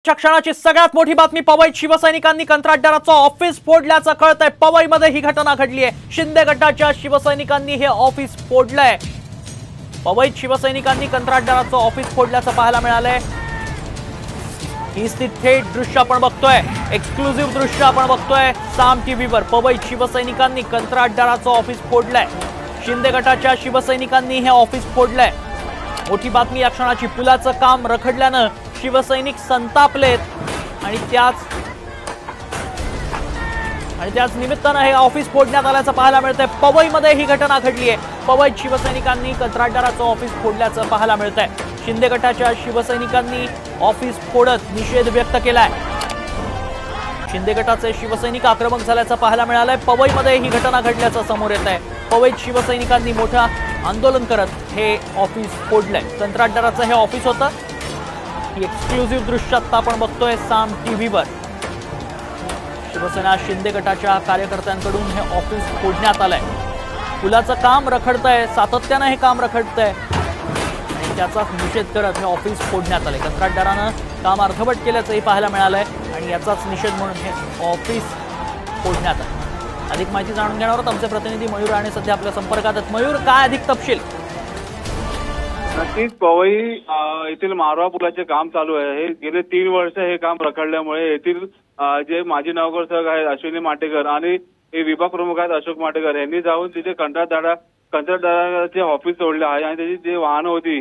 क्षणाची सगळ्यात मोठी बातमी पवईत शिवसैनिकांनी कंत्राटदाराचं ऑफिस फोडल्याचं कळतंय। पवईमध्ये ही घटना घडली आहे। शिंदे गटाच्या शिवसैनिकांनी हे ऑफिस फोडलंय। पवईत शिवसैनिकांनी कंत्राटदाराचं ऑफिस फोडल्याचं पाहायला मिळालंय। ही थेट दृश्य आपण बघतोय, एक्सक्लुझिव्ह दृश्य आपण बघतोय साम टीव्हीवर। पवईत शिवसैनिकांनी कंत्राटदाराचं ऑफिस फोडलंय। शिंदे गटाच्या शिवसैनिकांनी हे ऑफिस फोडलंय। मोठी बातमी या क्षणाची। पुलाचं काम रखडल्यानं शिवसैनिक संतापलेत आणि त्याच निमित्तानं हे ऑफिस फोडण्यात आल्याचं पाहायला मिळतंय। पवईमध्ये ही घटना घडली आहे। पवईत शिवसैनिकांनी कंत्राटदाराचं ऑफिस फोडल्याचं पाहायला मिळतंय। शिंदे गटाच्या शिवसैनिकांनी ऑफिस फोडत निषेध व्यक्त केलाय। शिंदे गटाचे शिवसैनिक आक्रमक झाल्याचं पाहायला मिळालंय। पवईमध्ये ही घटना घडल्याचं समोर येत आहे। पवईत शिवसैनिकांनी मोठं आंदोलन करत हे ऑफिस फोडलंय। कंत्राटदाराचं हे ऑफिस होतं। ही एक्सक्लुझिव्ह दृश्य आता आपण बघतोय साम टीव्हीवर। शिवसेना शिंदे गटाच्या कार्यकर्त्यांकडून हे ऑफिस फोडण्यात आलंय। पुलाचं काम रखडतंय, सातत्यानं हे काम रखडतंय आणि त्याचा निषेध करत हे ऑफिस फोडण्यात आलंय। कंत्राटदारानं काम अर्धवट केल्याचंही पाहायला मिळालंय आणि याचाच निषेध म्हणून हे ऑफिस फोडण्यात आलं। अधिक माहिती जाणून घेणार आहोत। आमचे प्रतिनिधी मयूर राणे सध्या आपल्या संपर्कात आहेत। मयूर, काय अधिक तपशील? नक्कीच पवई येथील मारवा पुलाचे काम चालू आहे। गेले 3 वर्ष हे काम रखडल्यामुळे येथील जे माजी नगरसेवक आहेत अश्विनी माटेकर आणि विभाग प्रमुख आहेत अशोक माटेकर यांनी जाऊन तिथे कंत्राटदाराचे ऑफिस तोडले आहे आणि त्याची जी वाहनं होती,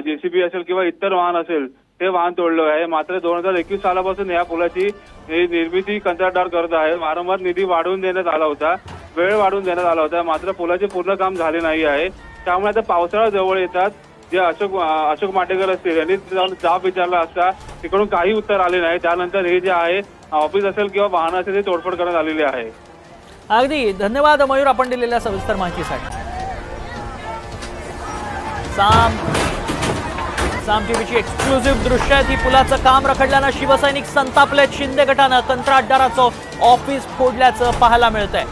जेसीबी असेल किंवा इतर वाहन असेल, ते वाहन तोडलं आहे। मात्र 2021 सालापासून या पुलाची निर्मिती कंत्राटदार करत आहे। वारंवार निधी वाढवून देण्यात आला होता, वेळ वाढवून देण्यात आला होता, मात्र पुलाचे पूर्ण काम झाले नाही आहे। त्यामुळे आता पावसाळा जवळ येतात जे अशोक माटेकर असतील यांनी जाब विचारला असता तिकडून काही उत्तर आले नाही। त्यानंतर हे जे आहे ऑफिस असेल किंवा वाहन असेल ते तोडफोड करण्यात आलेली आहे। अगदी धन्यवाद मयूर, आपण दिलेल्या सविस्तर माहितीसाठी। साम टीव्हीची एक्सक्लुझिव्ह दृश्य आहेत। ही पुलाचं काम रखडल्यानं शिवसैनिक संतापलेत। शिंदे गटानं कंत्राटदाराचं ऑफिस फोडल्याचं पाहायला मिळतंय।